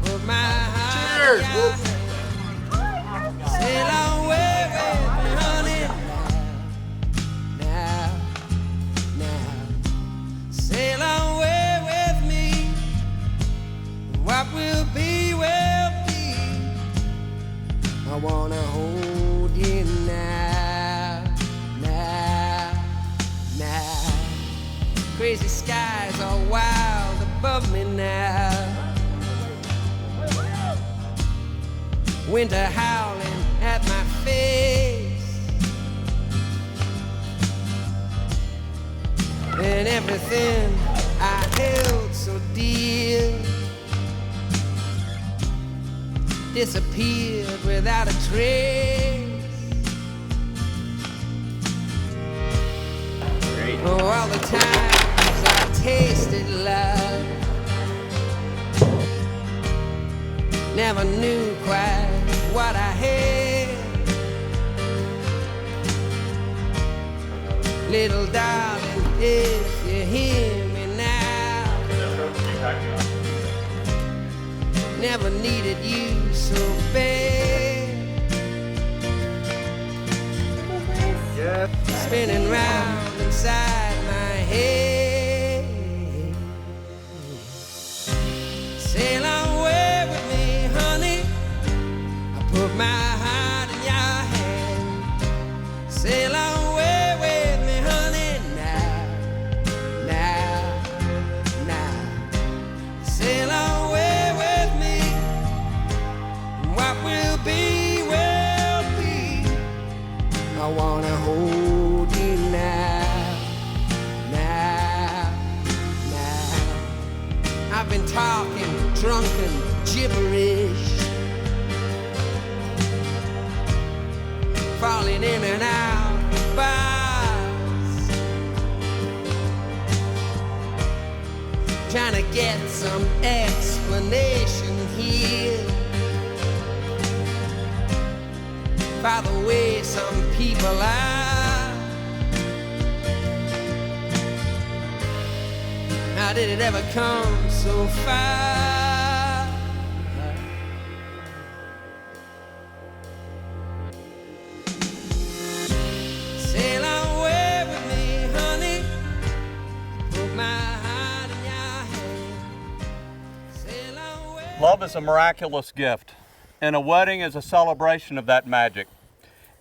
Put my heart in your hand. Sail away with me, honey. Now, sail away with me. What will be, will be. I wanna hold you now, now. Crazy skies are wild above me now. Winter howling at my face, and everything I held so dear disappeared without a trace. Great. Oh, all the times I tasted love, never knew quite what I had. Little darling, if you hear me now, never needed you so bad. Yeah. Spinning round inside my head. Sail away with me, honey. I put my heart in your hand. Sail away with me, honey. Now. Sail away with me. What will be, will be. I wanna hold you now. I've been talking drunken gibberish, falling in and out of bars, trying to get some explanation here by the way some people are. How did it ever come so far? Sail away with me, honey. Put my heart in your hand. Sail away. Love is a miraculous gift, and a wedding is a celebration of that magic.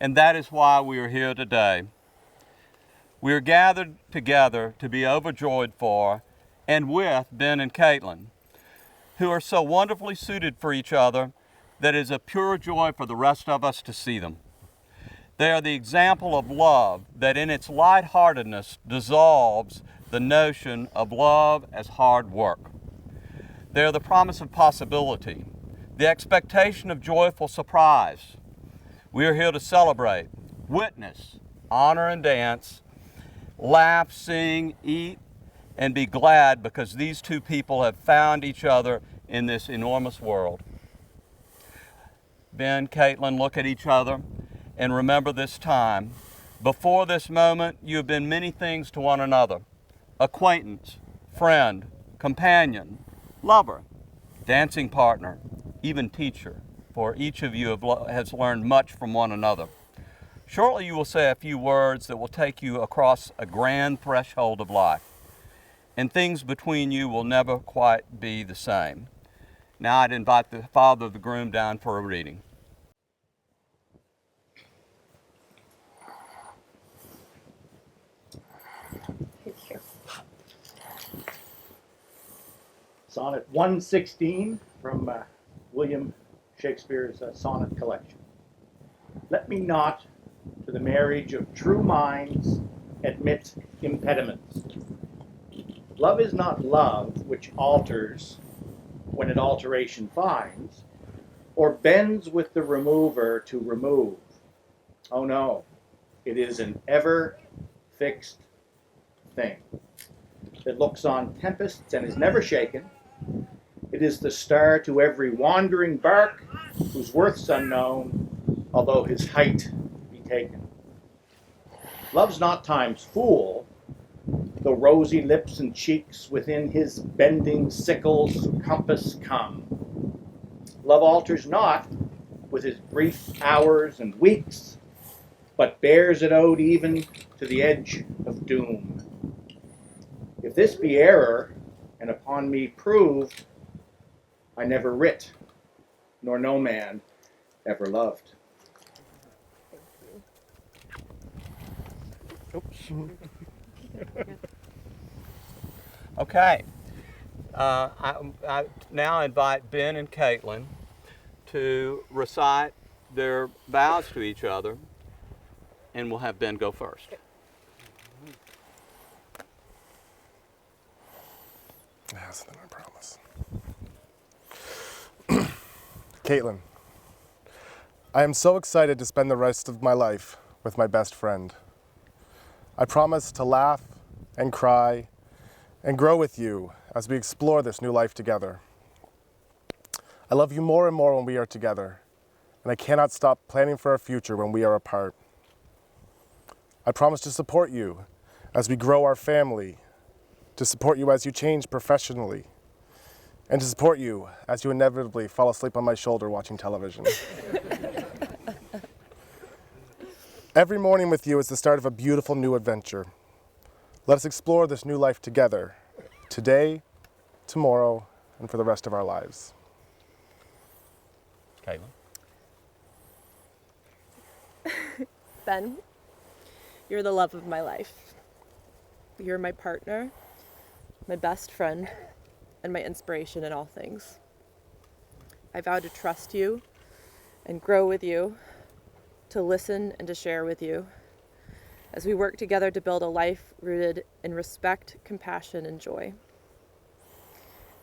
And that is why we are here today. We are gathered together to be overjoyed for and with Ben and Caitlin, who are so wonderfully suited for each other that it is a pure joy for the rest of us to see them. They are the example of love that in its lightheartedness dissolves the notion of love as hard work. They are the promise of possibility, the expectation of joyful surprise. We are here to celebrate, witness, honor and dance, laugh, sing, eat, and be glad because these two people have found each other in this enormous world. Ben, Caitlin, look at each other and remember this time. Before this moment, you have been many things to one another: acquaintance, friend, companion, lover, dancing partner, even teacher, for each of you has learned much from one another. Shortly you will say a few words that will take you across a grand threshold of life, and things between you will never quite be the same. Now I'd invite the father of the groom down for a reading. Sonnet 116 from William Shakespeare's sonnet collection. Let me not to the marriage of true minds admit impediments. Love is not love which alters when it alteration finds, or bends with the remover to remove. Oh no, it is an ever fixed thing that looks on tempests and is never shaken. It is the star to every wandering bark, whose worth's unknown, although his height be taken. Love's not time's fool, though rosy lips and cheeks within his bending sickle's compass come. Love alters not with his brief hours and weeks, but bears it out even to the edge of doom. If this be error, and upon me proved, I never writ, nor no man ever loved. Oops. Okay. I now invite Ben and Caitlin to recite their vows to each other, and we'll have Ben go first. Yes, then I promise. Caitlin, I am so excited to spend the rest of my life with my best friend. I promise to laugh and cry and grow with you as we explore this new life together. I love you more and more when we are together, and I cannot stop planning for our future when we are apart. I promise to support you as we grow our family, to support you as you change professionally, and to support you as you inevitably fall asleep on my shoulder watching television. Every morning with you is the start of a beautiful new adventure. Let us explore this new life together, today, tomorrow, and for the rest of our lives. Caitlin. Ben, you're the love of my life. You're my partner, my best friend, and my inspiration in all things. I vow to trust you and grow with you, to listen and to share with you, as we work together to build a life rooted in respect, compassion, and joy.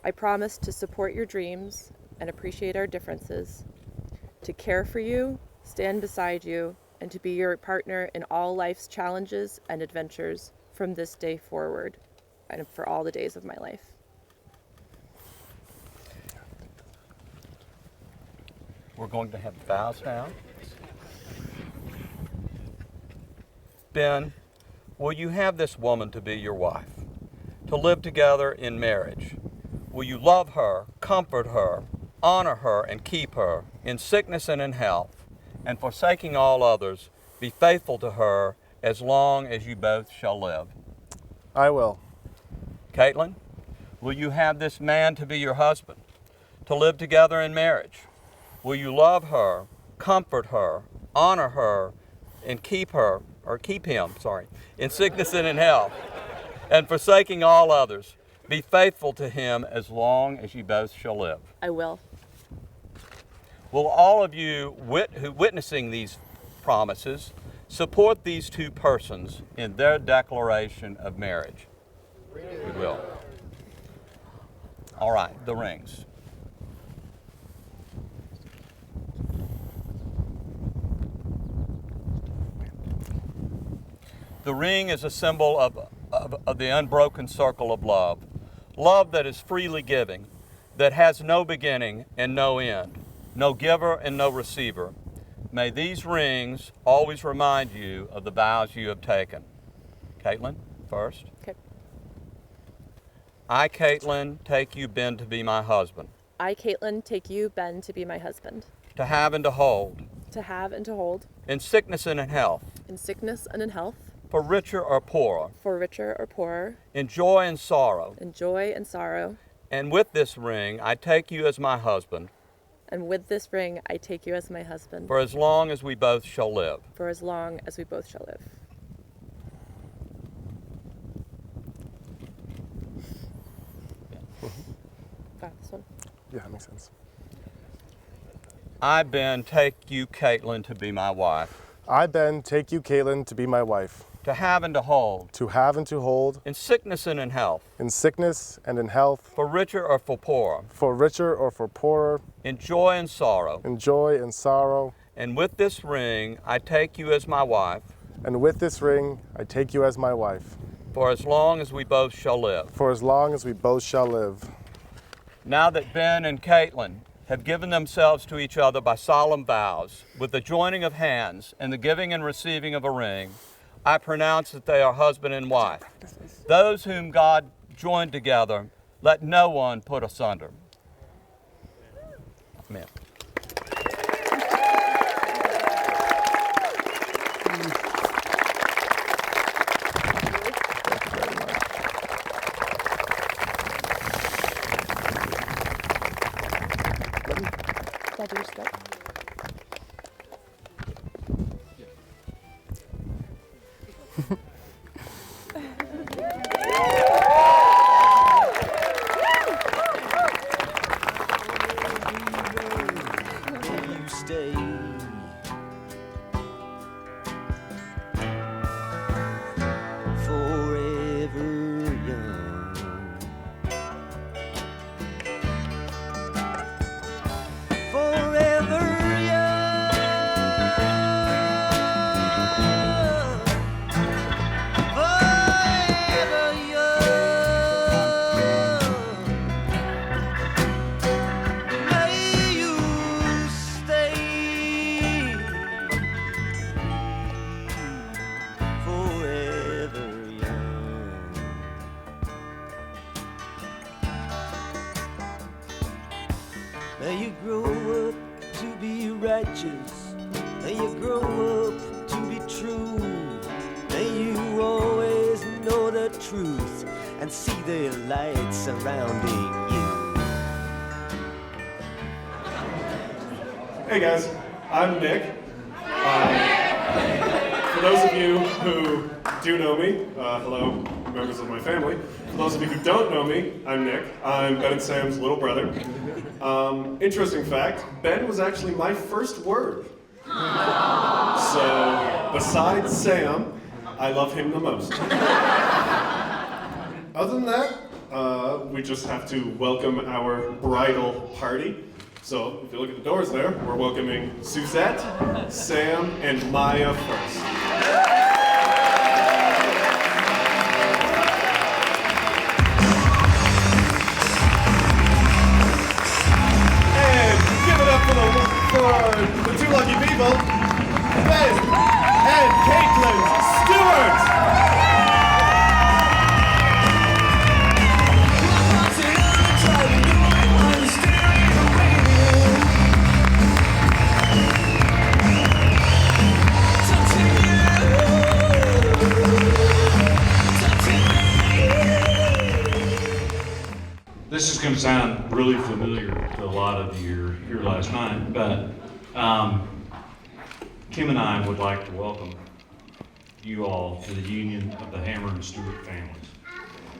I promise to support your dreams and appreciate our differences, to care for you, stand beside you, and to be your partner in all life's challenges and adventures from this day forward and for all the days of my life. We're going to have vows now. Ben, will you have this woman to be your wife, to live together in marriage? Will you love her, comfort her, honor her, and keep her in sickness and in health, and forsaking all others, be faithful to her as long as you both shall live? I will. Caitlin, will you have this man to be your husband, to live together in marriage? Will you love her, comfort her, honor her, and keep him, in sickness and in health, and forsaking all others, be faithful to him as long as you both shall live? I will. Will all of you who witnessing these promises support these two persons in their declaration of marriage? We will. All right, the rings. The ring is a symbol of the unbroken circle of love. Love that is freely giving, that has no beginning and no end, no giver and no receiver. May these rings always remind you of the vows you have taken. Caitlin, first. Okay. I, Caitlin, take you, Ben, to be my husband. I, Caitlin, take you, Ben, to be my husband, To have and to hold. to have and to hold, In sickness and in health. in sickness and in health, For richer or poorer. for richer or poorer, In joy and sorrow. in joy and sorrow. And with this ring, I take you as my husband. And with this ring, I take you as my husband, For as long as we both shall live. for as long as we both shall live. This one. Yeah, that makes sense. I, Ben, take you, Caitlin, to be my wife. I, Ben, take you, Caitlin, to be my wife, To have and to hold. to have and to hold, In sickness and in health. in sickness and in health, For richer or for poorer. for richer or for poorer, In joy and sorrow. in joy and sorrow. And with this ring, I take you as my wife. And with this ring, I take you as my wife, For as long as we both shall live. for as long as we both shall live. Now that Ben and Caitlin have given themselves to each other by solemn vows, with the joining of hands and the giving and receiving of a ring, I pronounce that they are husband and wife. Those whom God joined together, let no one put asunder. Amen. your step. You stay. Forever young. Forever young. Forever young. May you stay forever young. May you grow up to be righteous. May you grow up to be true. May you always know the truth and see the light surrounding you. Hey guys, I'm Nick. For those of you who do know me, hello, members of my family. For those of you who don't know me, I'm Nick. I'm Ben and Sam's little brother. Interesting fact, Ben was actually my first word. So, besides Sam, I love him the most. Other than that, we just have to welcome our bridal party. So, if you look at the doors there, we're welcoming Suzette, Sam, and Maya first. And give it up for the two lucky people, Ben and Caitlin Stewart. This is going to sound really familiar to a lot of you here last night, but Kim and I would like to welcome you all to the union of the Hammer and Stewart families.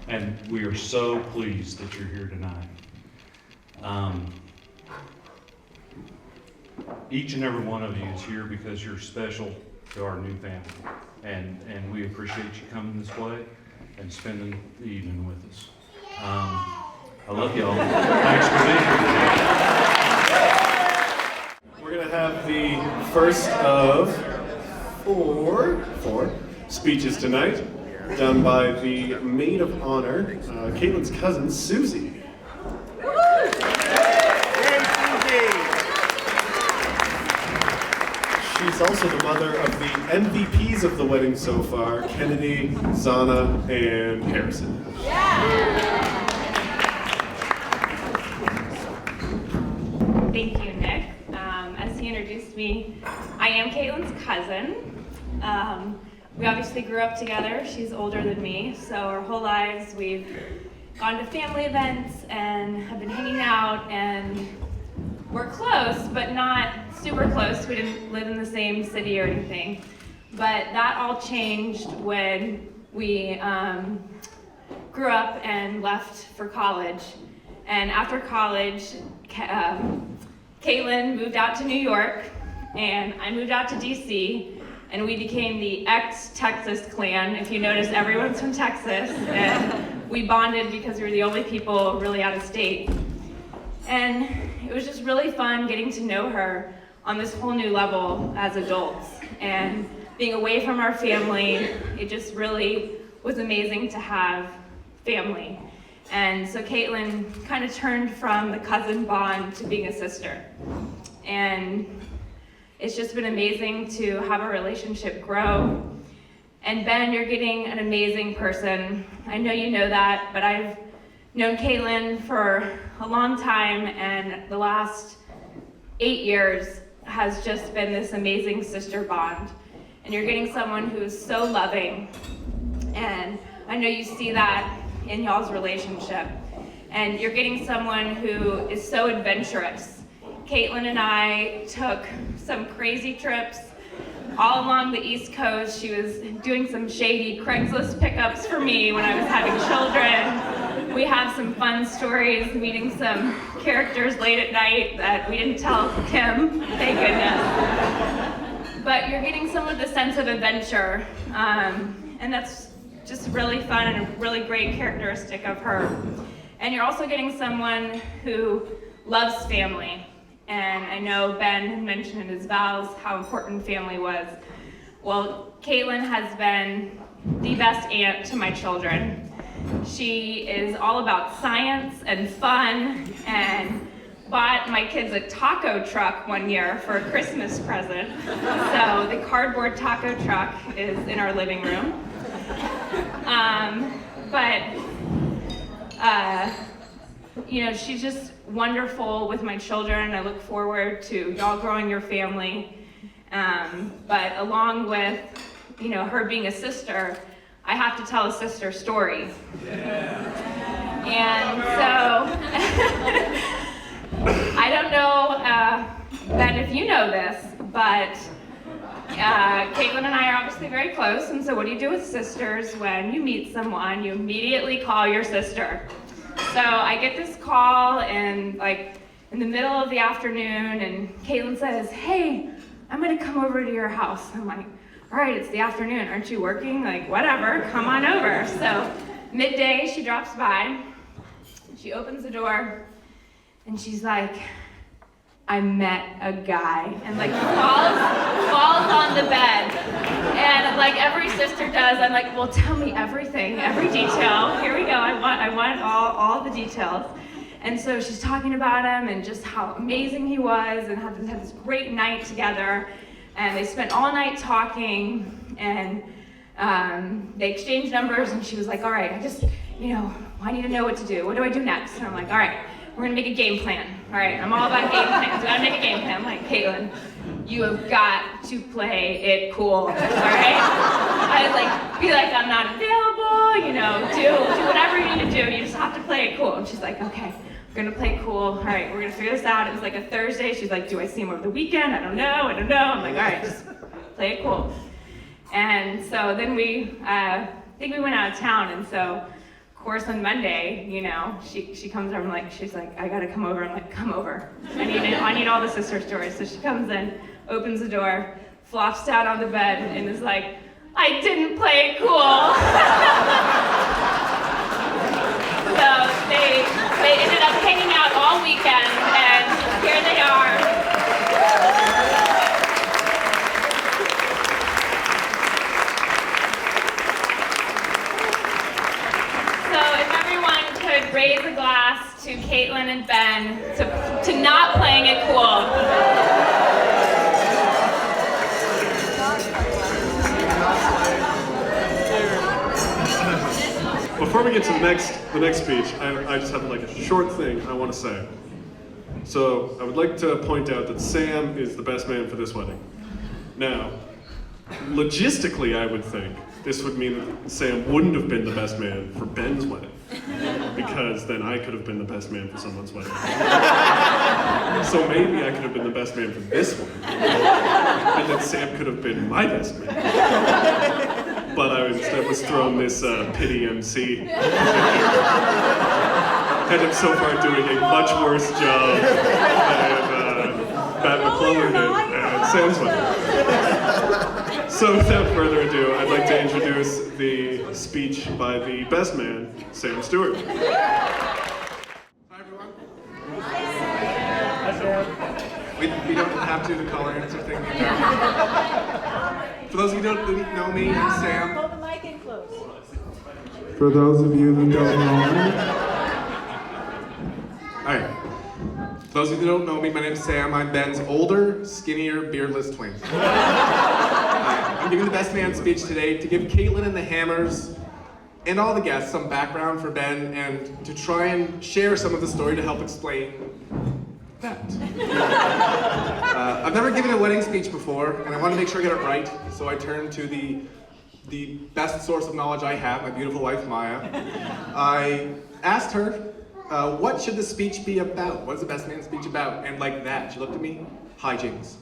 And we are so pleased that you're here tonight. Each and every one of you is here because you're special to our new family. And we appreciate you coming this way and spending the evening with us. I love y'all. Thanks for being here. We're going to have the first of four speeches tonight, done by the maid of honor, Caitlin's cousin, Susie. She's also the mother of the MVPs of the wedding so far, Kennedy, Zana, and Harrison. Thank you, Nick. As he introduced me, I am Caitlin's cousin. We obviously grew up together. She's older than me, so our whole lives we've gone to family events and have been hanging out, and we're close, but not super close. We didn't live in the same city or anything. But that all changed when we grew up and left for college. And after college, Caitlin moved out to New York, and I moved out to DC, and we became the ex-Texas clan. If you notice, everyone's from Texas, and we bonded because we were the only people really out of state. And it was just really fun getting to know her on this whole new level as adults. And being away from our family, it just really was amazing to have family. And so Caitlin kind of turned from the cousin bond to being a sister. And it's just been amazing to have our relationship grow. And Ben, you're getting an amazing person. I know you know that, but I've known Caitlin for a long time, and the last 8 years has just been this amazing sister bond. And you're getting someone who's so loving, and I know you see that in y'all's relationship. And you're getting someone who is so adventurous. Caitlin and I took some crazy trips all along the East Coast. She was doing some shady Craigslist pickups for me when I was having children. We have some fun stories, meeting some characters late at night that we didn't tell Kim, thank goodness. But you're getting some of the sense of adventure, and that's just really fun and a really great characteristic of her. And you're also getting someone who loves family. And I know Ben had mentioned in his vows how important family was. Well, Caitlin has been the best aunt to my children. She is all about science and fun, and bought my kids a taco truck one year for a Christmas present. So the cardboard taco truck is in our living room. You know, she's just wonderful with my children. I look forward to y'all growing your family. But along with, you know, her being a sister, I have to tell a sister story. Yeah. And so, I don't know, Ben, if you know this, but Caitlin and I are obviously very close, and so what do you do with sisters when you meet someone? You immediately call your sister. So I get this call in the middle of the afternoon, and Caitlin says, "Hey, I'm gonna come over to your house." I'm like, "All right, it's the afternoon, aren't you working?" Like, whatever, come on over. So midday, she drops by, she opens the door, and she's like, "I met a guy," and like falls on the bed. And like every sister does, I'm like, "Well, tell me everything, every detail. Here we go, I want all the details." And so she's talking about him and just how amazing he was, and had this great night together. And they spent all night talking, and they exchanged numbers, and she was like, "All right, I need to know what to do. What do I do next?" And I'm like, "All right, we're gonna make a game plan. All right, I'm all about game plans. We gotta make a game plan." I'm like, "Caitlin, you have got to play it cool, all right?" I was like, be like, "I'm not available, do whatever you need to do. You just have to play it cool." And she's like, "Okay, we're gonna play it cool. All right, we're gonna figure this out." It was like a Thursday. She's like, "Do I see him over the weekend? I don't know. I'm like, "All right, just play it cool." And so then I think we went out of town, and so of course on Monday, she comes over, she's like, "I gotta come over." I'm like, "Come over. I need all the sister stories." So she comes in, opens the door, flops down on the bed, and is like, "I didn't play it cool." So they ended up hanging out all weekend, and here they are. So if everyone could raise a glass to Caitlin and Ben to not playing it cool. Before we get to the next speech, I just have a short thing I want to say. So I would like to point out that Sam is the best man for this wedding. Now, logistically, I would think this would mean that Sam wouldn't have been the best man for Ben's wedding, because then I could have been the best man for someone's wedding. So maybe I could have been the best man for this one, and then Sam could have been my best man. But I instead was thrown this pity MC. And I'm so far doing a much worse job than Matt McClellan did at Sam's wedding. So without further ado, I'd like to introduce the speech by the best man, Sam Stewart. Hi everyone. We don't have to, the color answer thing. For those of you who don't know me, I'm Sam. Hold the mic in close. For those of you who don't know me. Alright. For those of you who don't know me, my name's Sam. I'm Ben's older, skinnier, beardless twin. I'm giving the best man speech today to give Caitlin and the Hammers and all the guests some background for Ben, and to try and share some of the story to help explain that. I've never given a wedding speech before, and I want to make sure I get it right, so I turn to the best source of knowledge I have, my beautiful wife, Maya. I asked her what should the speech be about? What is the best man speech about? And like that, she looked at me, hijinks.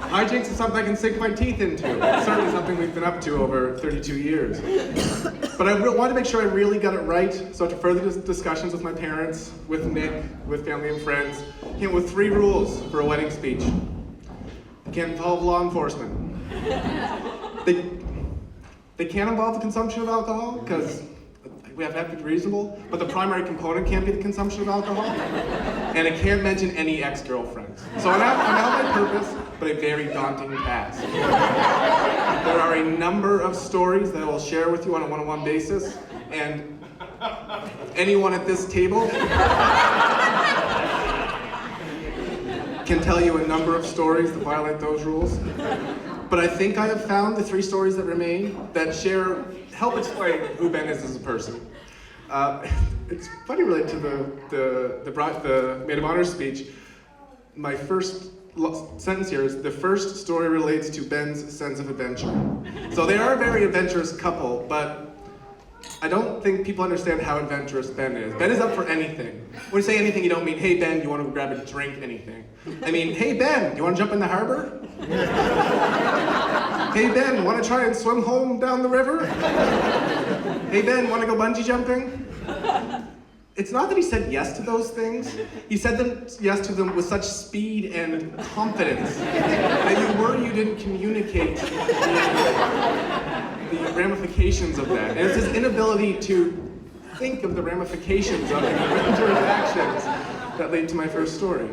Hijinks is something I can sink my teeth into. It's certainly something we've been up to over 32 years. But I wanted to make sure I really got it right, so after further discussions with my parents, with Nick, with family and friends, came up with 3 rules for a wedding speech. They can't involve law enforcement. They can't involve the consumption of alcohol, because we have to be reasonable, but the primary component can't be the consumption of alcohol. And it can't mention any ex-girlfriends. So I'm out my purpose, but a very daunting task. There are a number of stories that I will share with you on a one-on-one basis, and anyone at this table can tell you a number of stories that violate those rules. But I think I have found the 3 stories that remain that help explain who Ben is as a person. It's funny related to the maid of honor speech. My first sentence here is, the first story relates to Ben's sense of adventure. So they are a very adventurous couple, but I don't think people understand how adventurous Ben is. Ben is up for anything. When you say anything, you don't mean, hey Ben, do you want to grab a drink, anything. I mean, hey Ben, do you want to jump in the harbor? Hey Ben, want to try and swim home down the river? Hey Ben, want to go bungee jumping? It's not that he said yes to those things. He said yes to them with such speed and confidence that you didn't communicate the ramifications of that. And it's his inability to think of the ramifications of his actions that led to my first story.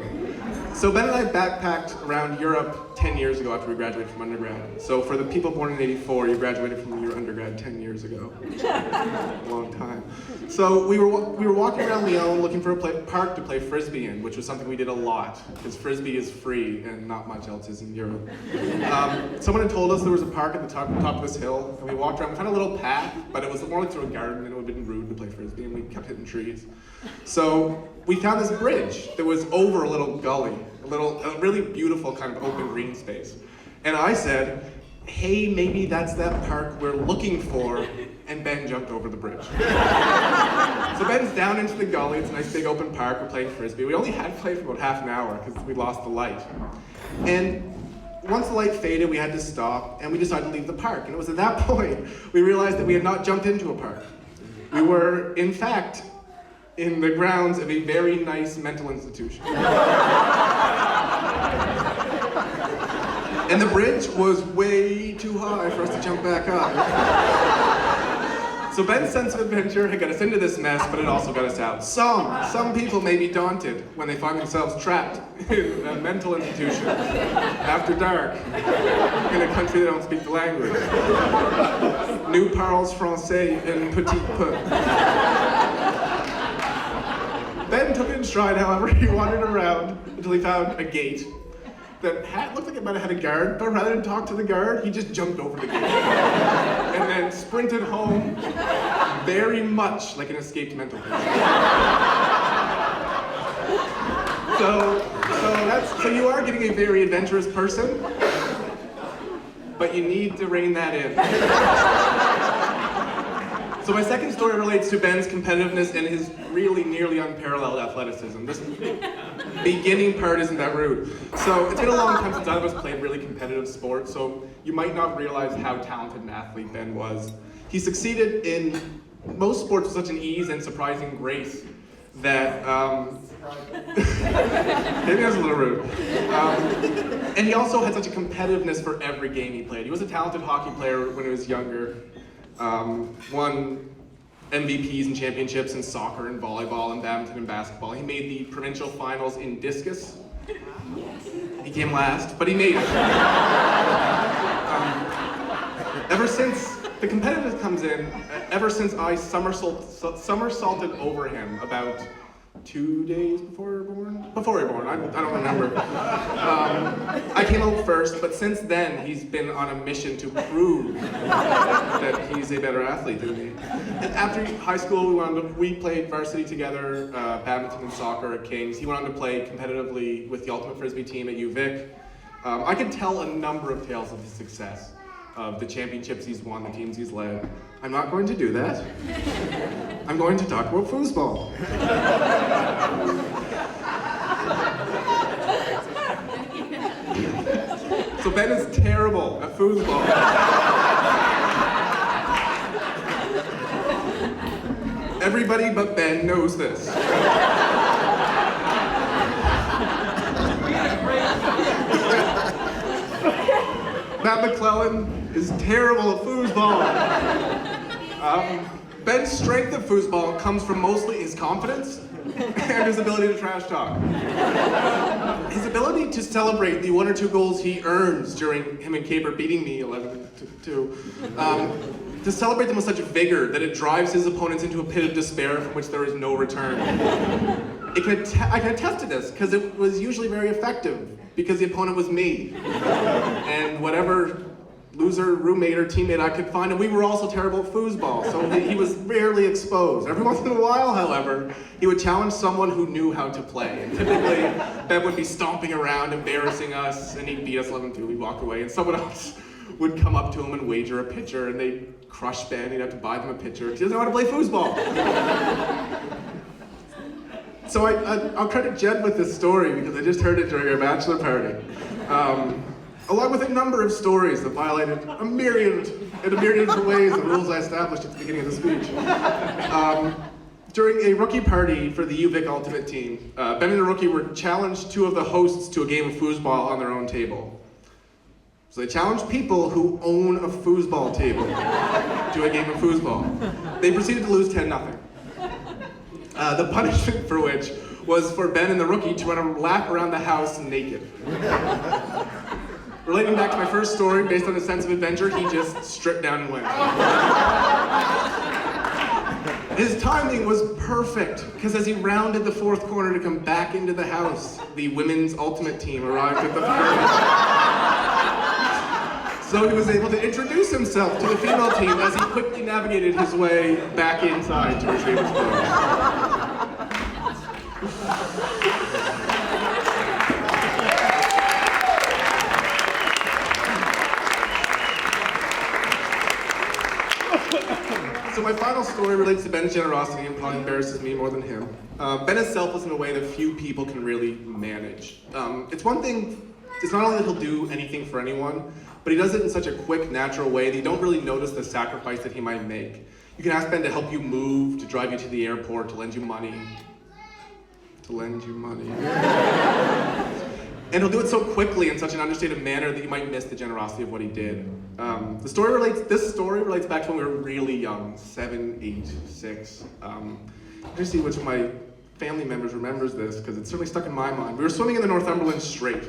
So Ben and I backpacked around Europe 10 years ago after we graduated from undergrad. So for the people born in '84, you graduated from your undergrad 10 years ago. A long time. So we were walking around Lyon looking for a park to play Frisbee in, which was something we did a lot, because Frisbee is free and not much else is in Europe. Someone had told us there was a park at the top of this hill, and we walked around. We found a little path, but it was more like through a garden, and it would have been rude to play Frisbee, and we kept hitting trees. So we found this bridge that was over a little gully, a really beautiful kind of open green space. And I said, hey, maybe that's that park we're looking for, and Ben jumped over the bridge. So Ben's down into the gully, it's a nice big open park, we're playing Frisbee. We only had played for about half an hour because we lost the light. And once the light faded, we had to stop, and we decided to leave the park. And it was at that point we realized that we had not jumped into a park. We were, in fact, in the grounds of a very nice mental institution. And the bridge was way too high for us to jump back up. So Ben's sense of adventure had got us into this mess, but it also got us out. Some people may be daunted when they find themselves trapped in a mental institution after dark in a country they don't speak the language. Nous parlons français un petit peu. Ben took it in stride, however. He wandered around until he found a gate that looked like it might have had a guard, but rather than talk to the guard, he just jumped over the gate and then sprinted home very much like an escaped mental patient. So you are getting a very adventurous person, but you need to rein that in. So my second story relates to Ben's competitiveness and his really nearly unparalleled athleticism. This beginning part isn't that rude. So it's been a long time since either of us played really competitive sports, so you might not realize how talented an athlete Ben was. He succeeded in most sports with such an ease and surprising grace that, maybe that's a little rude. And he also had such a competitiveness for every game he played. He was a talented hockey player when he was younger. Won MVPs and championships in soccer and volleyball and badminton and basketball. He made the provincial finals in discus. He came last, but he made it. Ever since the competitiveness comes in, ever since I somersaulted over him about 2 days before we were born? Before we were born, I don't remember. I came out first, but since then he's been on a mission to prove that he's a better athlete than me. And after high school, we played varsity together, badminton and soccer at King's. He went on to play competitively with the Ultimate Frisbee team at UVic. I could tell a number of tales of his success. of the championships he's won, the teams he's led. I'm not going to do that. I'm going to talk about foosball. So Ben is terrible at foosball. Everybody but Ben knows this. Matt McClellan is terrible at foosball. Ben's strength at foosball comes from mostly his confidence and his ability to trash talk. His ability to celebrate the 1 or 2 goals he earns during him and Caper beating me 11-2, to celebrate them with such vigor that it drives his opponents into a pit of despair from which there is no return. I can attest to this because it was usually very effective because the opponent was me and whatever loser roommate or teammate I could find, and we were also terrible at foosball, so he was rarely exposed. Every once in a while, however, he would challenge someone who knew how to play. And typically, Ben would be stomping around, embarrassing us, and he'd beat us 11-2, we'd walk away, and someone else would come up to him and wager a pitcher, and they'd crush Ben, he'd have to buy them a pitcher, because he doesn't know how to play foosball. So I'll credit Jed with this story, because I just heard it during our bachelor party. Along with a number of stories that violated in a myriad of ways the rules I established at the beginning of the speech. During a rookie party for the UVic Ultimate Team, Ben and the rookie were challenged 2 of the hosts to a game of foosball on their own table. So they challenged people who own a foosball table to a game of foosball. They proceeded to lose 10-0. The punishment for which was for Ben and the rookie to run a lap around the house naked. Relating back to my first story, based on his sense of adventure, he just stripped down and went. His timing was perfect, because as he rounded the 4th corner to come back into the house, the women's ultimate team arrived at the party. So he was able to introduce himself to the female team as he quickly navigated his way back inside to retrieve his clothes. So my final story relates to Ben's generosity and probably embarrasses me more than him. Ben is selfless in a way that few people can really manage. It's one thing, it's not only that he'll do anything for anyone, but he does it in such a quick, natural way that you don't really notice the sacrifice that he might make. You can ask Ben to help you move, to drive you to the airport, to lend you money. And he'll do it so quickly in such an understated manner that you might miss the generosity of what he did. This story relates back to when we were really young, 7, 8, 6. Just see which of my family members remembers this, because it's certainly stuck in my mind. We were swimming in the Northumberland Strait.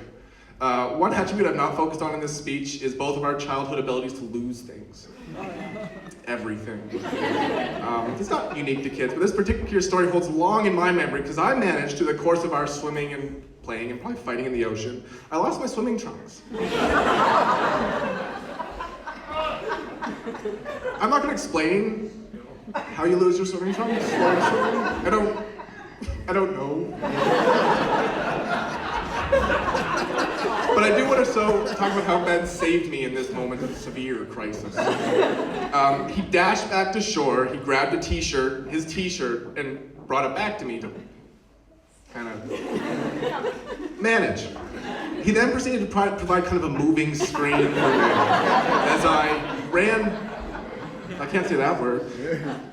One attribute I've not focused on in this speech is both of our childhood abilities to lose things. Everything. It's not unique to kids, but this particular story holds long in my memory because I managed through the course of our swimming and playing and probably fighting in the ocean, I lost my swimming trunks. I'm not going to explain how you lose your swimming trunks. I don't know. But I do want to talk about how Ben saved me in this moment of severe crisis. He dashed back to shore, he grabbed his t-shirt, and brought it back to me to kind of manage. He then proceeded to provide kind of a moving screen for me as I ran, I can't say that word,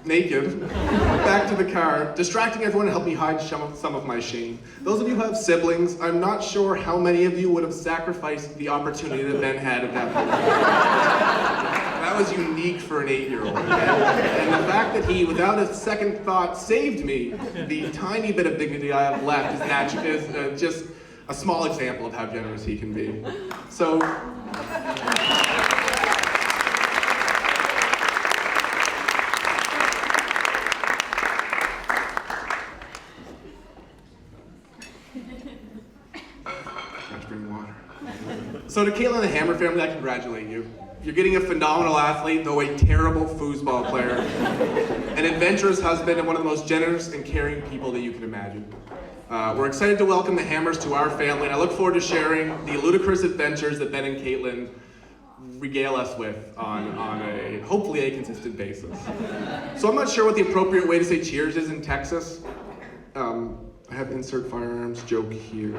naked, back to the car, distracting everyone to help me hide some of my shame. Those of you who have siblings, I'm not sure how many of you would have sacrificed the opportunity that Ben had at that point. That was unique for an 8-year-old. And the fact that he, without a second thought, saved me, the tiny bit of dignity I have left is just a small example of how generous he can be. So, So to Caitlin and the Hammer family, I congratulate you. You're getting a phenomenal athlete, though a terrible foosball player, an adventurous husband, and one of the most generous and caring people that you can imagine. We're excited to welcome the Hammers to our family, and I look forward to sharing the ludicrous adventures that Ben and Caitlin regale us with on a hopefully a consistent basis. So I'm not sure what the appropriate way to say cheers is in Texas. I have insert firearms joke here.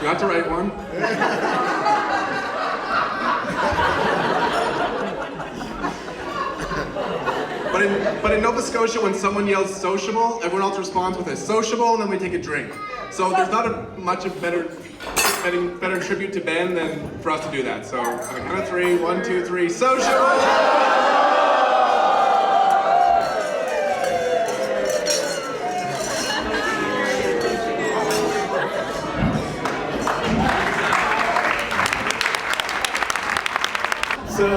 Got to write one. But in Nova Scotia, when someone yells sociable, everyone else responds with a sociable, and then we take a drink. So there's not much of better tribute to Ben than for us to do that. So on the count of 3, 1, 2, 3, sociable! So,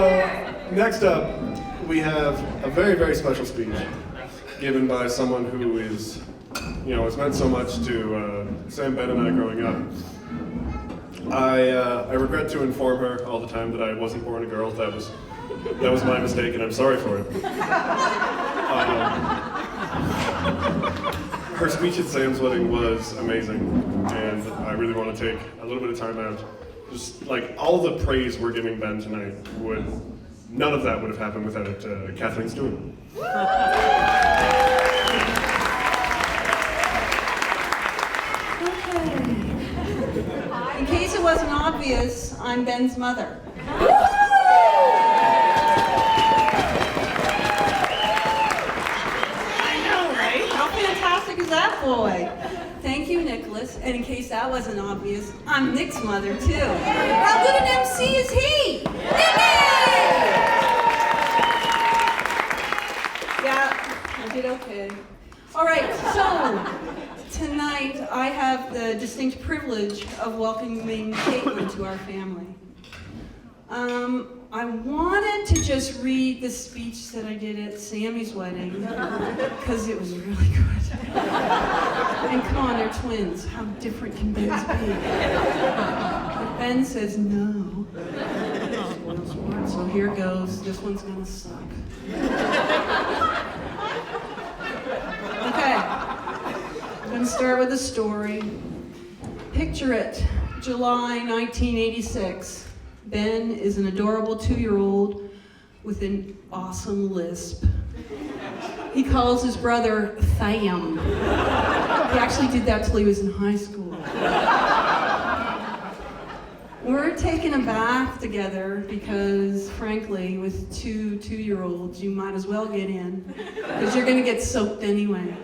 next up, we have a very, very special speech given by someone who is, has meant so much to Sam, Ben, and I growing up. I regret to inform her all the time that I wasn't born a girl. That was my mistake, and I'm sorry for it. Her speech at Sam's wedding was amazing, and I really want to take a little bit of time out. Just like all the praise we're giving Ben tonight none of that would have happened without Kathleen Stewart. Okay. In case it wasn't obvious, I'm Ben's mother. I know, right? How fantastic is that boy? Thank you, Nicholas. And in case that wasn't obvious, I'm Nick's mother, too. How good an MC is he? Nicky! Yeah, I did okay. All right, so tonight I have the distinct privilege of welcoming Caitlin to our family. I wanted to just read the speech that I did at Sammy's wedding because it was really good. And come on, they're twins. How different can Ben's be? But Ben says no. Spoiled sport. So here goes. This one's gonna suck. Okay. I'm gonna start with a story. Picture it. July 1986. Ben is an adorable 2-year-old with an awesome lisp. He calls his brother Tham. He actually did that till he was in high school. We're taking a bath together because, frankly, with two 2-year-olds, you might as well get in because you're gonna get soaked anyway.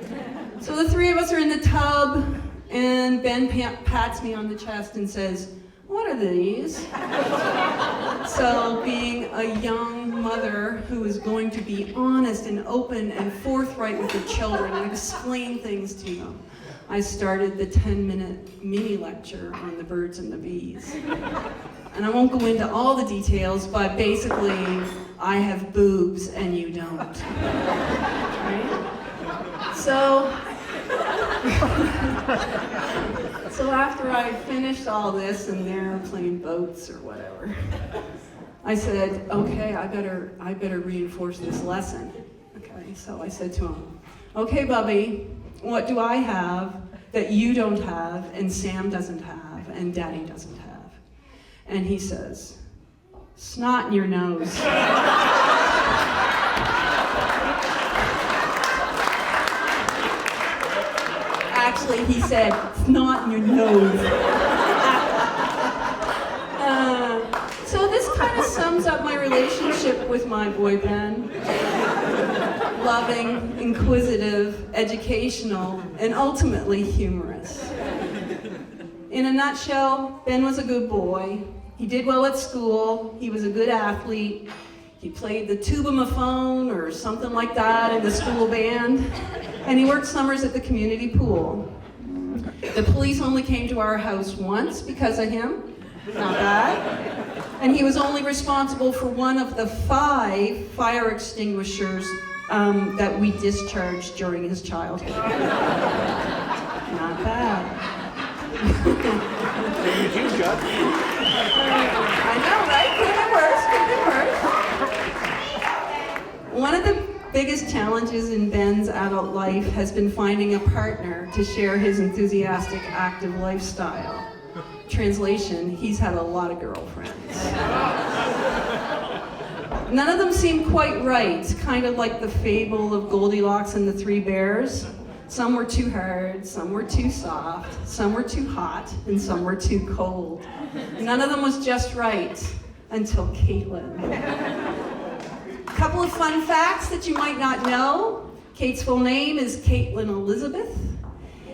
So the 3 of us are in the tub, and Ben pats me on the chest and says, "What are these?" So being a young mother who is going to be honest and open and forthright with her children and explain things to them, I started the 10-minute mini lecture on the birds and the bees. And I won't go into all the details, but basically, I have boobs and you don't. Right? So after I finished all this and they're playing boats or whatever, I said, okay, I better reinforce this lesson. Okay, so I said to him, okay, Bubby, what do I have that you don't have and Sam doesn't have and Daddy doesn't have? And he says, snot in your nose. Actually, he said, snot in your nose. So this kind of sums up my relationship with my boy Ben. Loving, inquisitive, educational, and ultimately humorous. In a nutshell, Ben was a good boy. He did well at school. He was a good athlete. He played the tubamophone or something like that in the school band. And he worked summers at the community pool. The police only came to our house once because of him. Not bad. And he was only responsible for one of the 5 fire extinguishers that we discharged during his childhood. Not bad. I know, right? Could have been worse, could have been worse. One of the biggest challenges in Ben's adult life has been finding a partner to share his enthusiastic, active lifestyle. Translation, he's had a lot of girlfriends. None of them seem quite right, kind of like the fable of Goldilocks and the Three Bears. Some were too hard, some were too soft, some were too hot, and some were too cold. None of them was just right until Caitlin. A couple of fun facts that you might not know. Kate's full name is Caitlin Elizabeth.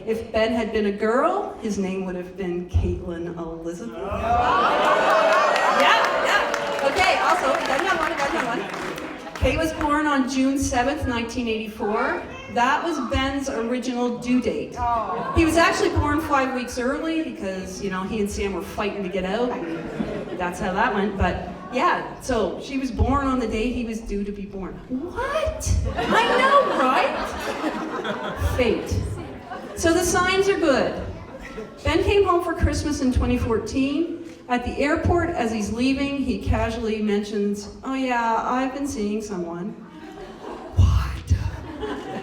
If Ben had been a girl, his name would have been Caitlin Elizabeth. Yeah. Okay, also, one. Kate was born on June 7th, 1984. That was Ben's original due date. He was actually born 5 weeks early because, he and Sam were fighting to get out, and that's how that went. But yeah, so she was born on the day he was due to be born. What? I know, right? Fate. So the signs are good. Ben came home for Christmas in 2014. At the airport, as he's leaving, he casually mentions, "Oh yeah, I've been seeing someone." What?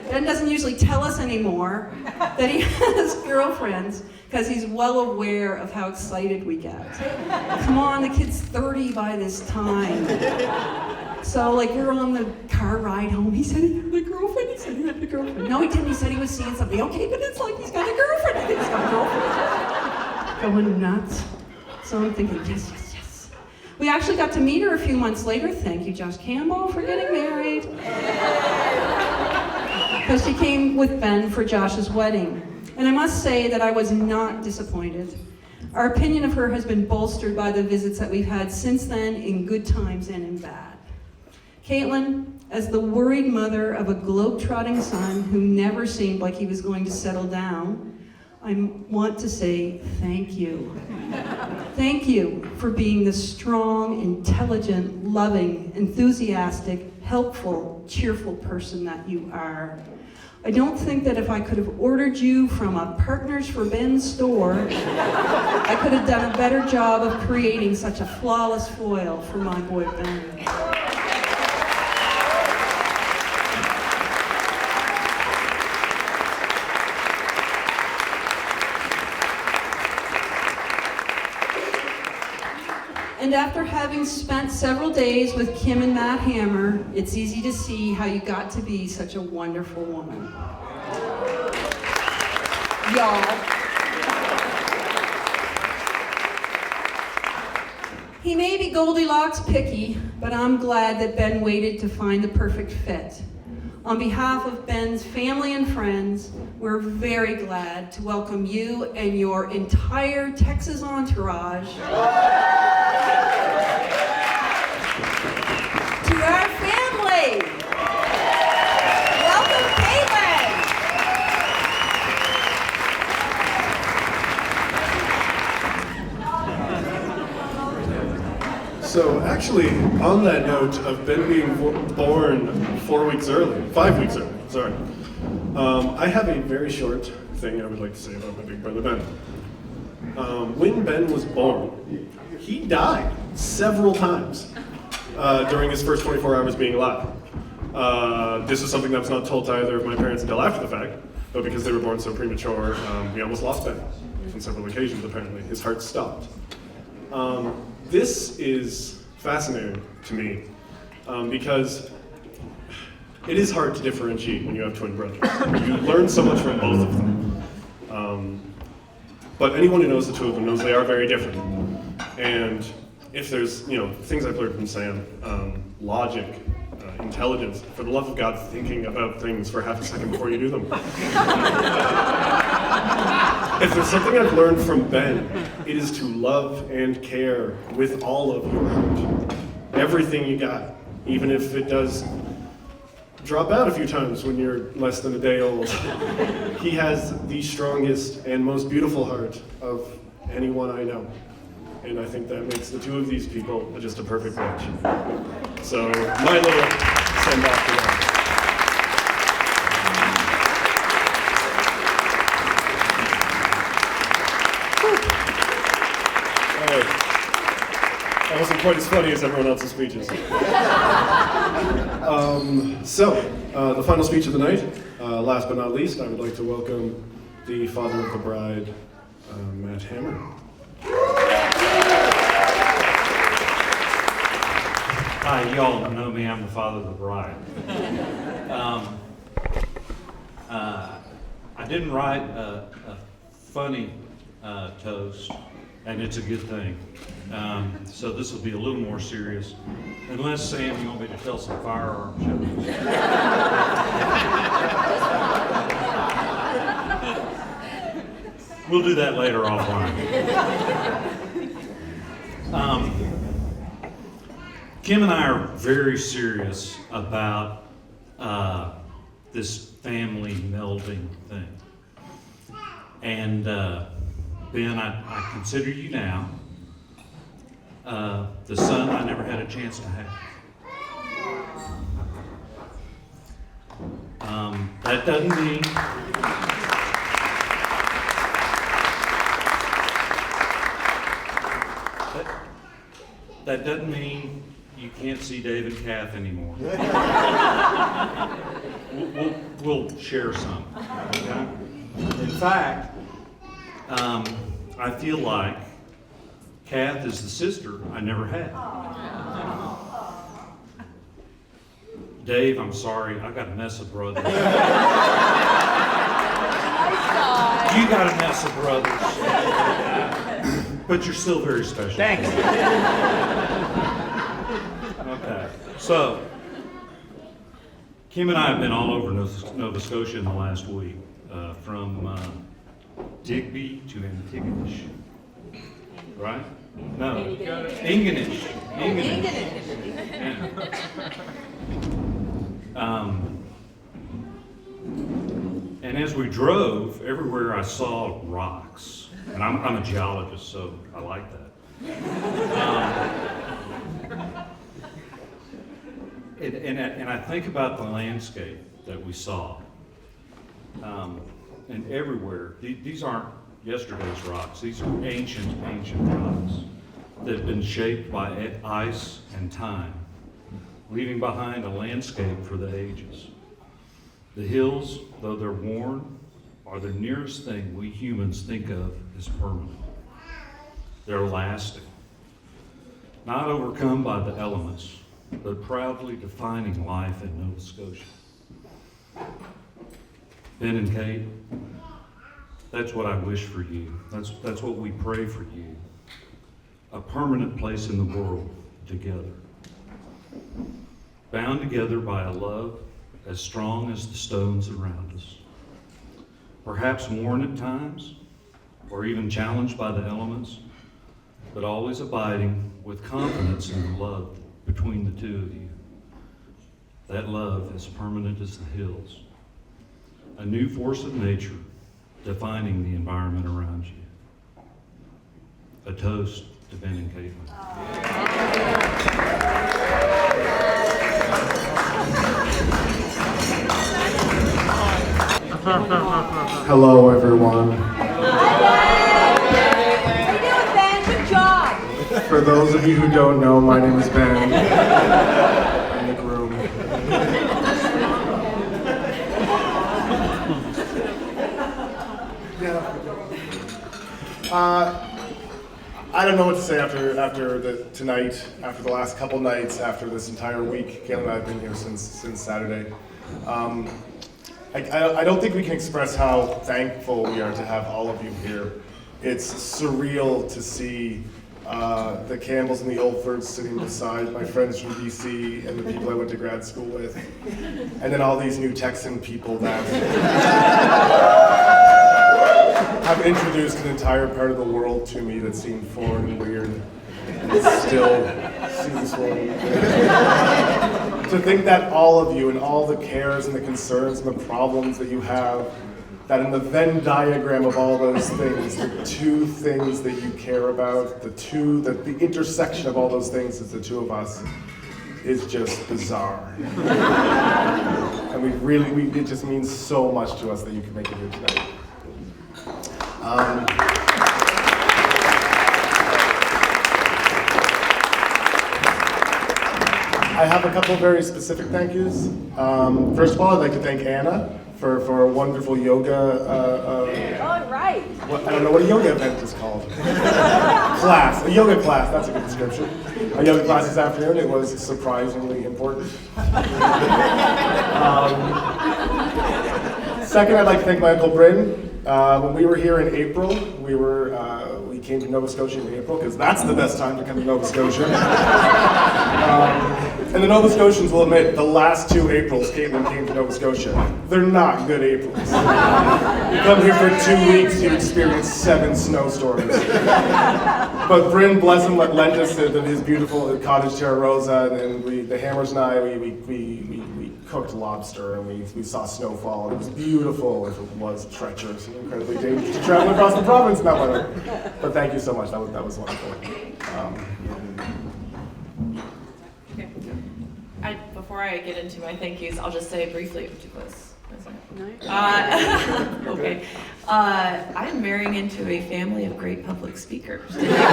Ben doesn't usually tell us anymore that he has girlfriends because he's well aware of how excited we get. Come on, the kid's 30 by this time. So we're on the car ride home. He said he had a girlfriend. He said he had a girlfriend. No, he didn't. He said he was seeing somebody. Okay, but it's like he's got a girlfriend. I think he's got a girlfriend. Going nuts. So I'm thinking, yes. We actually got to meet her a few months later. Thank you, Josh Campbell, for getting married. Because she came with Ben for Josh's wedding. And I must say that I was not disappointed. Our opinion of her has been bolstered by the visits that we've had since then, in good times and in bad. Caitlin, as the worried mother of a globe-trotting son who never seemed like he was going to settle down, I want to say thank you. Thank you for being the strong, intelligent, loving, enthusiastic, helpful, cheerful person that you are. I don't think that if I could have ordered you from a Partners for Ben store, I could have done a better job of creating such a flawless foil for my boy Ben. And after having spent several days with Kim and Matt Hammer, it's easy to see how you got to be such a wonderful woman. Y'all. He may be Goldilocks picky, but I'm glad that Ben waited to find the perfect fit. On behalf of Ben's family and friends, we're very glad to welcome you and your entire Texas entourage to our family. Welcome, Caitlin. So actually, on that note of Ben being born 5 weeks early, sorry. I have a very short thing I would like to say about my big brother Ben. When Ben was born, he died several times during his first 24 hours being alive. This is something that was not told to either of my parents until after the fact, but because they were born so premature, we almost lost Ben on several occasions apparently. His heart stopped. This is fascinating to me because it is hard to differentiate when you have twin brothers. You learn so much from both of them. But anyone who knows the two of them knows they are very different. And if there's, things I've learned from Sam, logic, intelligence, for the love of God, thinking about things for half a second before you do them. If there's something I've learned from Ben, it is to love and care with all of your heart. Everything you got, even if it does drop out a few times when you're less than a day old. He has the strongest and most beautiful heart of anyone I know. And I think that makes the two of these people just a perfect match. So, my little send off to them. Hey, I wasn't quite as funny as everyone else's speeches. The final speech of the night. Last but not least, I would like to welcome the father of the bride, Matt Hammer. Hi, y'all know me, I'm the father of the bride. I didn't write a funny toast, and it's a good thing. So this will be a little more serious. Unless, Sam, you want me to tell some firearm jokes. We'll do that later offline. Kim and I are very serious about this family melding thing. And Ben, I consider you now the son I never had a chance to have. That doesn't mean that doesn't mean you can't see Dave and Kath anymore. We'll share some. Okay? In fact, I feel like Kath is the sister I never had. Dave, I'm sorry, I got a mess of brothers. You got a mess of brothers. But you're still very special. Thanks. Okay, so Kim and I have been all over Nova Scotia in the last week, from Digby to Antigonish. Right? No. Ingonish. And as we drove, everywhere I saw rocks. And I'm a geologist, so I like that. And I think about the landscape that we saw. And everywhere, these aren't yesterday's rocks. These are ancient rocks that have been shaped by ice and time, leaving behind a landscape for the ages. The hills, though they're worn, are the nearest thing we humans think of as permanent. They're lasting, not overcome by the elements, but proudly defining life in Nova Scotia. Ben and Kate, that's what I wish for you. That's what we pray for you. A permanent place in the world together. Bound together by a love as strong as the stones around us. Perhaps worn at times, or even challenged by the elements, but always abiding with confidence in the love between the two of you. That love as permanent as the hills. A new force of nature defining the environment around you. A toast to Ben and Caitlin. Hello, everyone. Good job. For those of you who don't know, my name is Ben. I'm the groom. I don't know what to say after tonight, after the last couple nights, after this entire week. Kayla and I have been here since Saturday. I don't think we can express how thankful we are to have all of you here. It's surreal to see the Campbells and the Oldfords sitting beside my friends from BC and the people I went to grad school with, and then all these new Texan people that have introduced an entire part of the world to me that seemed foreign and weird, and still seems foreign and weird. To think that all of you and all the cares and the concerns and the problems that you have, that in the Venn diagram of all those things, the two things that you care about, the intersection of all those things is the two of us, is just bizarre. And it just means so much to us that you can make it here tonight. I have a couple very specific thank yous. First of all, I'd like to thank Anna for a wonderful yoga. All right. I don't know what a yoga event is called. Class, a yoga class. That's a good description. A yoga class this afternoon. It was surprisingly important. Second, I'd like to thank my Uncle Bryn. When we were here in April, we came to Nova Scotia in April because that's the best time to come to Nova Scotia. And the Nova Scotians will admit the last 2 Aprils Caitlin came to Nova Scotia, they're not good Aprils. You come here for 2 weeks, you experience 7 snowstorms. But Bryn, bless him, lent us his beautiful cottage Terra Rosa, and the Hammers and I, we cooked lobster, and we saw snowfall. It was beautiful, if it was treacherous and incredibly dangerous to travel across the province in that weather. But thank you so much, that was wonderful. Before I get into my thank yous, I'll just say briefly, too close. Okay. I'm marrying into a family of great public speakers. Did you notice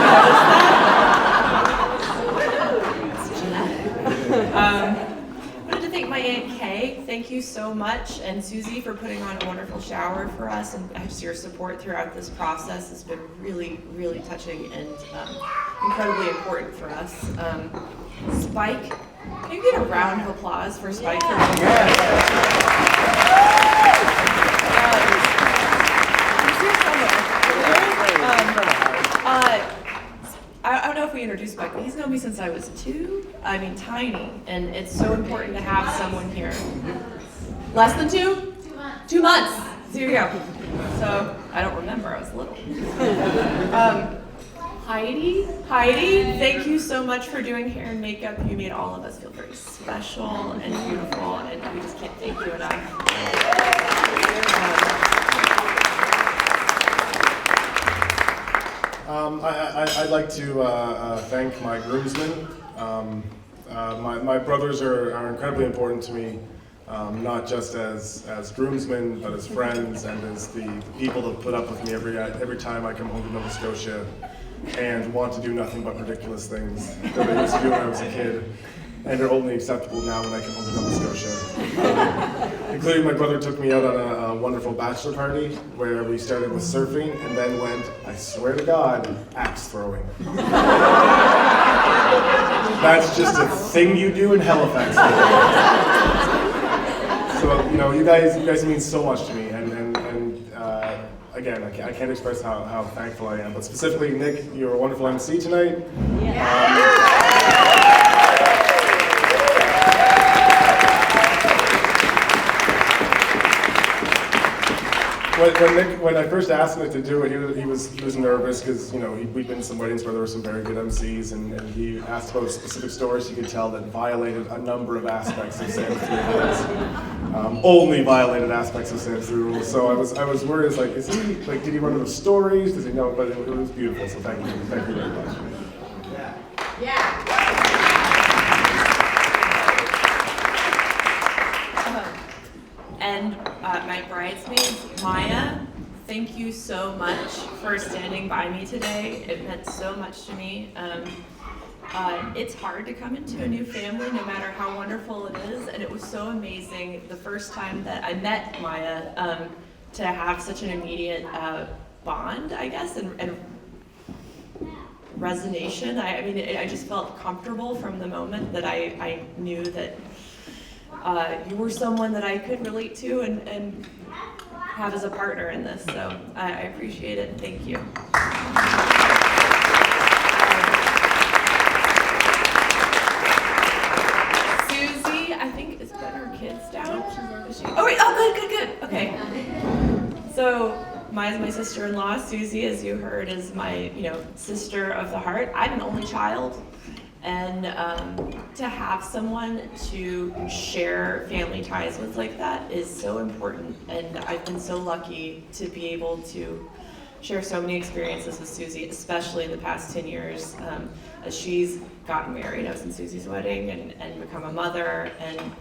that? I wanted to thank my Aunt Kay. Thank you so much. And Susie for putting on a wonderful shower for us. And just your support throughout this process has been really, really touching and incredibly important for us. Spike, can you get a round of applause for Spike? I don't know if we introduced Spike, but he's known me since I was 2. I mean, tiny, and it's so important to have someone here. Less than 2? 2 months. 2 months. So here we go. So I don't remember. I was little. Heidi, thank you so much for doing hair and makeup. You made all of us feel very special and beautiful, and we just can't thank you enough. I'd like to thank my groomsmen. My brothers are incredibly important to me, not just as groomsmen, but as friends and as the people that put up with me every time I come home to Nova Scotia and want to do nothing but ridiculous things that I used to do when I was a kid, and are only acceptable now when I come home to Nova Scotia. Including my brother took me out on a wonderful bachelor party where we started with surfing and then went, I swear to God, axe throwing. That's just a thing you do in Halifax. So, you guys mean so much to me, and again, I can't express how thankful I am. But specifically, Nick, you're a wonderful MC tonight. When I first asked Nick to do it, he was nervous because we'd been to some weddings where there were some very good MCs, and he asked about specific stories he could tell that violated a number of aspects of Sam's 3 rules. Only violated aspects of Sam's 3 rules. So I was worried. It's like, is he did he run out of stories? Does he know? But it was beautiful. So thank you very much. And my bridesmaids, Maya, thank you so much for standing by me today. It meant so much to me. It's hard to come into a new family, no matter how wonderful it is, and it was so amazing the first time that I met Maya to have such an immediate bond, I guess, and resonation. I just felt comfortable from the moment that I knew that you were someone that I could relate to and have as a partner in this. So I appreciate it. Thank you. Susie, I think is putting her kids down. Oh wait! Oh, good. Okay. So Maya's my sister-in-law. Susie, as you heard, is my sister of the heart. I'm an only child. And to have someone to share family ties with like that is so important. And I've been so lucky to be able to share so many experiences with Susie, especially in the past 10 years, as she's gotten married. I was in Susie's wedding and become a mother,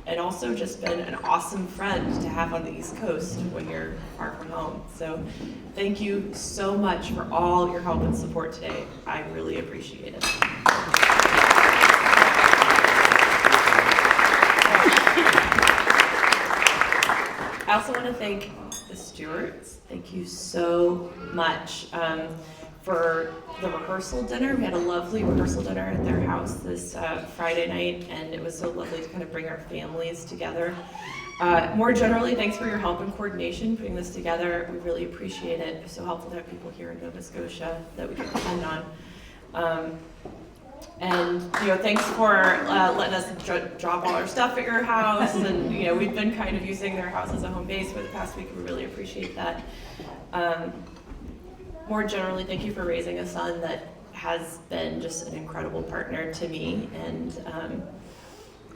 and also just been an awesome friend to have on the East Coast when you're far from home. So thank you so much for all your help and support today. I really appreciate it. I also want to thank the Stewarts. Thank you so much for the rehearsal dinner. We had a lovely rehearsal dinner at their house this Friday night, and it was so lovely to kind of bring our families together. More generally, thanks for your help and coordination putting this together. We really appreciate it. It's so helpful to have people here in Nova Scotia that we can depend on. And thanks for letting us drop all our stuff at your house. And we've been kind of using their house as a home base for the past week. We really appreciate that. More generally, thank you for raising a son that has been just an incredible partner to me, and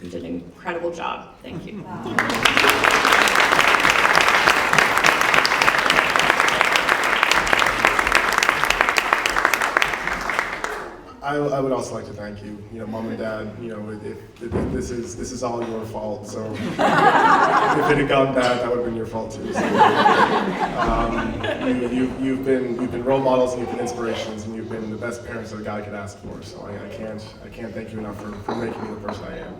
you did an incredible job. Thank you. I would also like to thank you, Mom and Dad. This is all your fault. So if it had gone bad, that would have been your fault too. So, you've been role models, and you've been inspirations, and you've been the best parents that a guy could ask for. So I can't thank you enough for making me the person I am.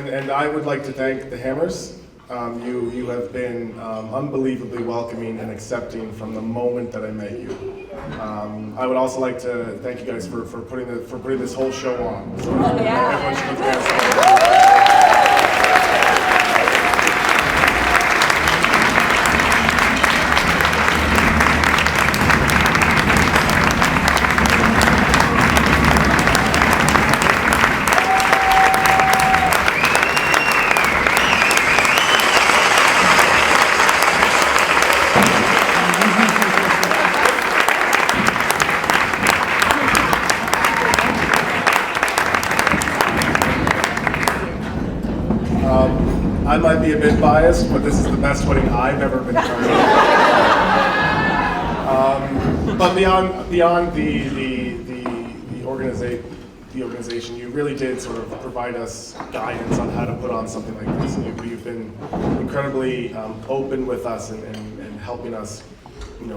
And I would like to thank the Hammers. You have been unbelievably welcoming and accepting from the moment that I met you. I would also like to thank you guys for putting this whole show on. So everyone should put their hands up. I might be a bit biased, but this is the best wedding I've ever been part of. But beyond the organization, you really did sort of provide us guidance on how to put on something like this. And you've been incredibly open with us and helping us,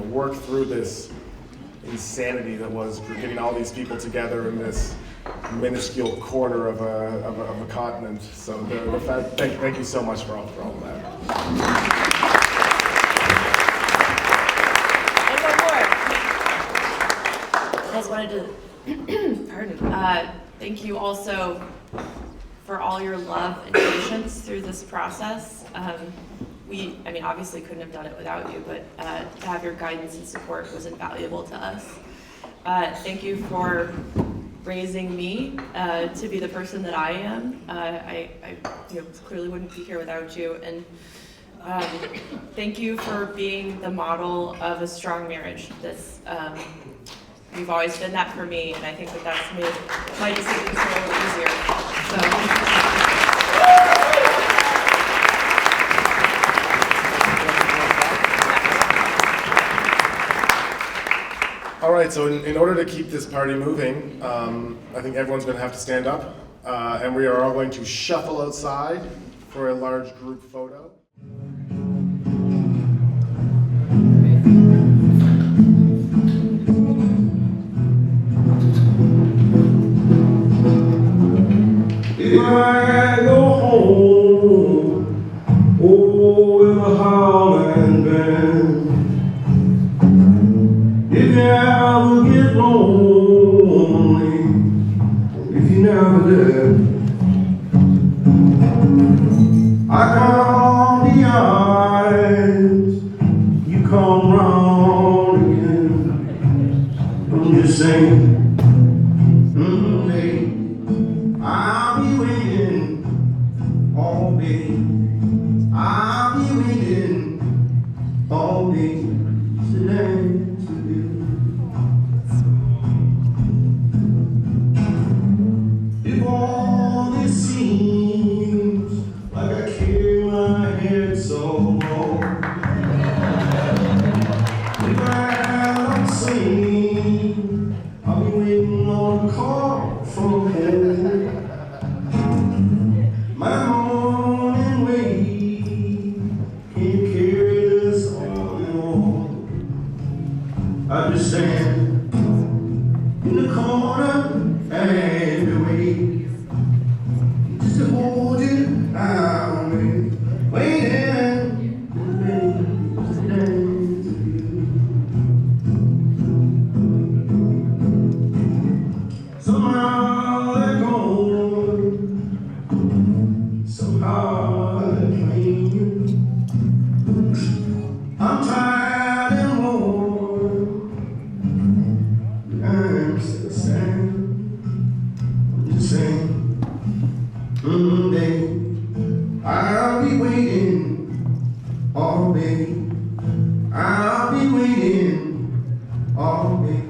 work through this insanity that was getting all these people together in this minuscule corner of a continent. So thank you so much for all of that. And one more. I just wanted to thank you also for all your love and patience through this process. We obviously couldn't have done it without you, but to have your guidance and support was invaluable to us. Thank you for raising me to be the person that I am. I clearly wouldn't be here without you. And thank you for being the model of a strong marriage. You've always been that for me, and I think that's made my decisions a little easier. All right, so in order to keep this party moving, I think everyone's going to have to stand up, and we are all going to shuffle outside for a large group photo. If I go home, with a howling band, if you ever get lonely, if you never did, I come the eyes, you come round again. I'm just saying, hey, I'll be waiting all day. I'll be waiting all day to dance with you. If all this seems like I carry my head so low, if I don't sing, I'll be waiting on a call from home. My morning wave can't carry this on and on. I just stand in the corner and Babe, I'll be waiting all day. I'll be waiting all day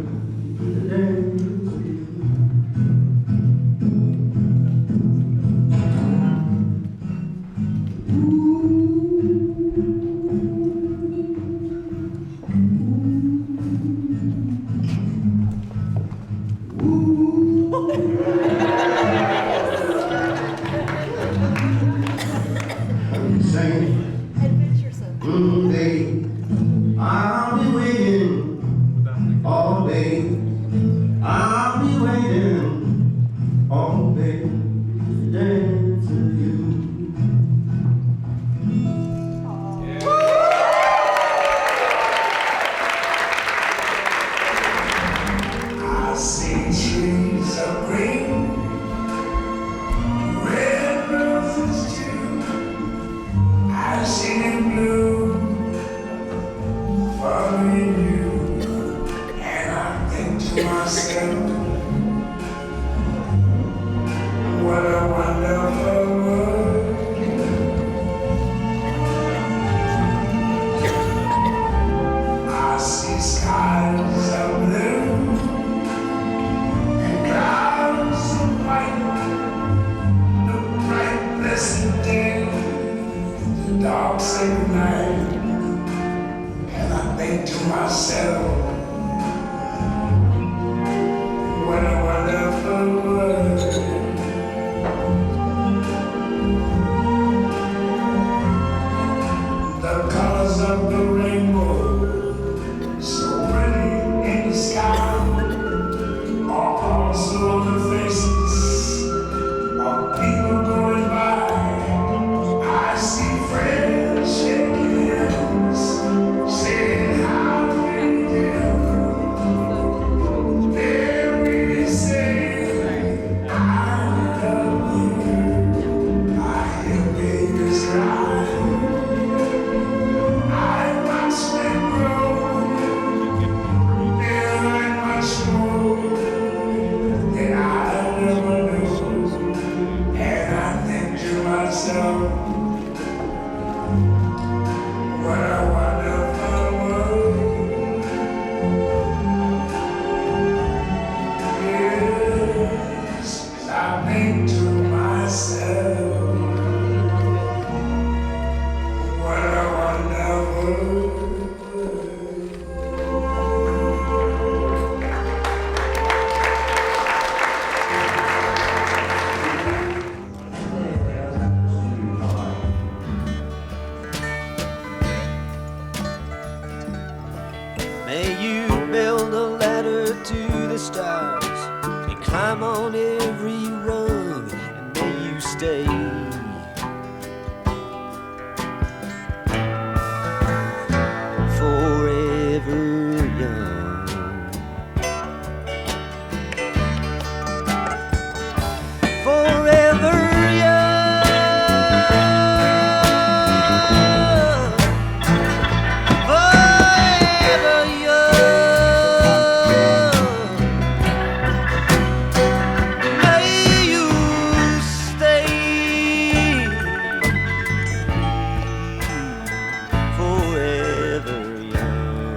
to dance with you. Babe, I'll be waiting all day. I'll be waiting all day to dance with you. I see trees of green, red roses too. I've seen it blue. Following you, and I think to myself, what a wonderful world. I see skies of blue and clouds of white, the bright blessed day, the dark sacred night. And I think to myself, what a wonderful world. The colors of the rainbow, so pretty in the sky, are also on the faces of people going by. I see friends shaking hands, saying how do you do. They're really saying, I love you. I hear babies cry. I watch them grow. They're like much more than I ever knew. And I think to myself, what a wonderful world. Yes, I think to myself, what a wonderful world. May you build a ladder to the stars and climb on every rung, and may you stay forever young. Forever young. Forever young. May you stay forever young.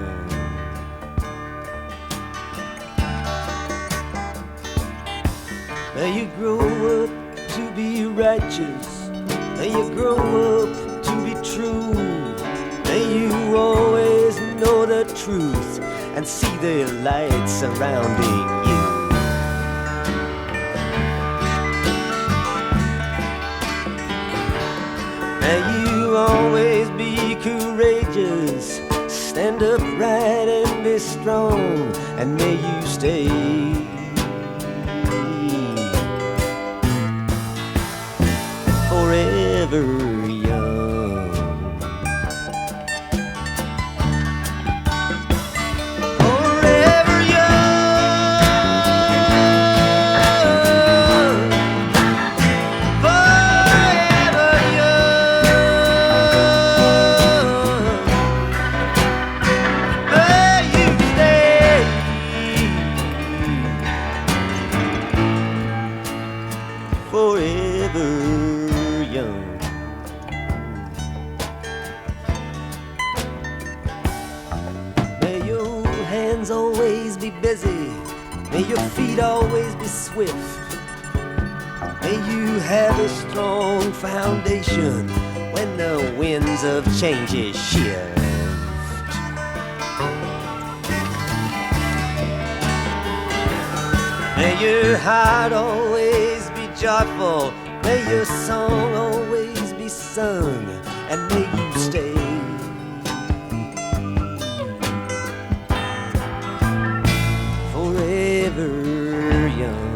May you grow up to be righteous. May you grow up to be true. May you always know the truth and see the light surrounding you. May you always be courageous, stand upright and be strong, and may you stay forever young. Forever young. Forever young. May you stay forever forever young. May your hands always be busy, may your feet always be swift. May you have a strong foundation when the winds of change shift. May your heart always be joyful, may your song always be sung, and may you stay forever young.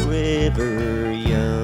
Forever young.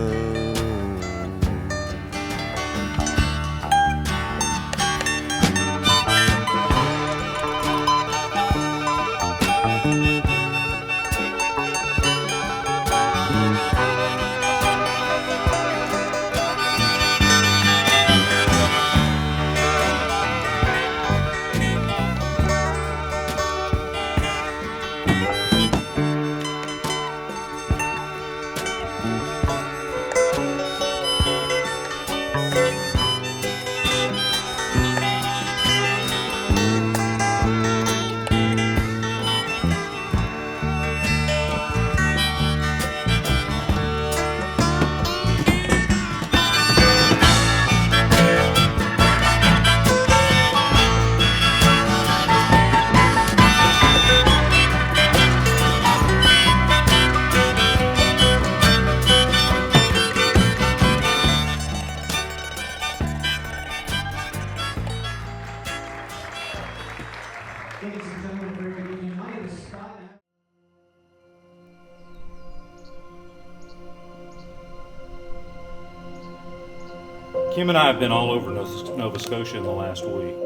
Kim and I have been all over Nova Scotia in the last week,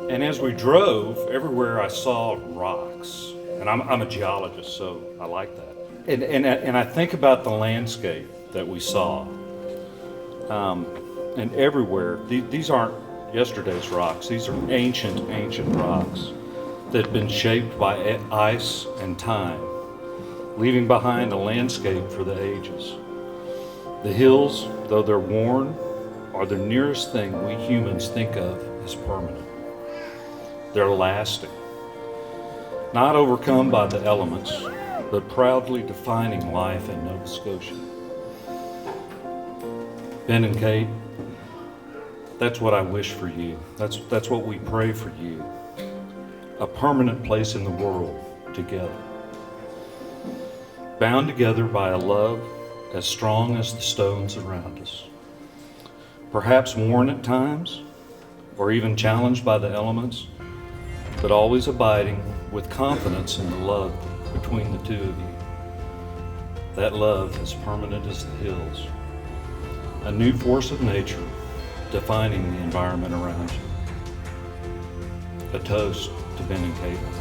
and as we drove, everywhere I saw rocks. And I'm a geologist, so I like that. And I think about the landscape that we saw, and everywhere, these aren't yesterday's rocks. These are ancient rocks that have been shaped by ice and time, leaving behind a landscape for the ages. The hills, though they're worn, are the nearest thing we humans think of as permanent. They're lasting, not overcome by the elements, but proudly defining life in Nova Scotia. Ben and Kate, that's what I wish for you. That's what we pray for you. A permanent place in the world together. Bound together by a love as strong as the stones around us. Perhaps worn at times, or even challenged by the elements, but always abiding with confidence in the love between the two of you. That love as permanent as the hills. A new force of nature defining the environment around you. A toast to Ben and Caitlin.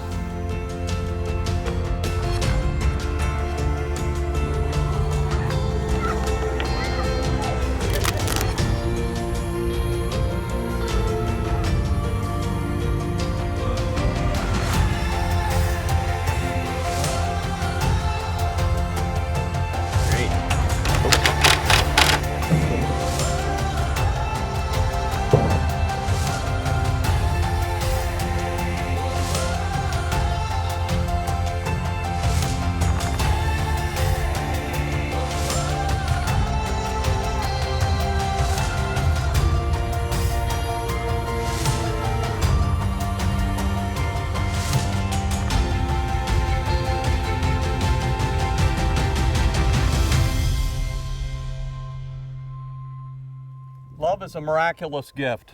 Love is a miraculous gift,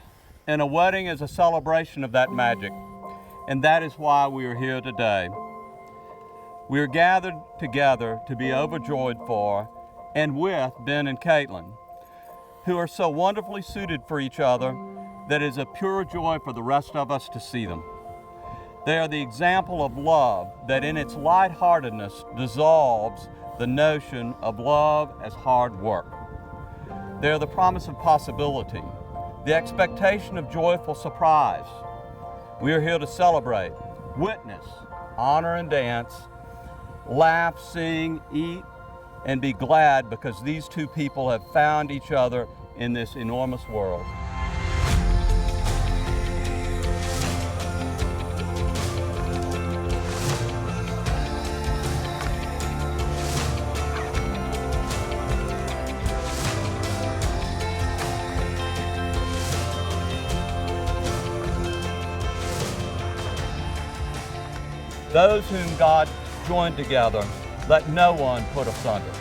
and a wedding is a celebration of that magic, and that is why we are here today. We are gathered together to be overjoyed for and with Ben and Caitlin, who are so wonderfully suited for each other that is a pure joy for the rest of us to see them. They are the example of love that in its lightheartedness dissolves the notion of love as hard work. They are the promise of possibility, the expectation of joyful surprise. We are here to celebrate, witness, honor and dance, laugh, sing, eat, and be glad because these two people have found each other in this enormous world. Those whom God joined together, let no one put asunder.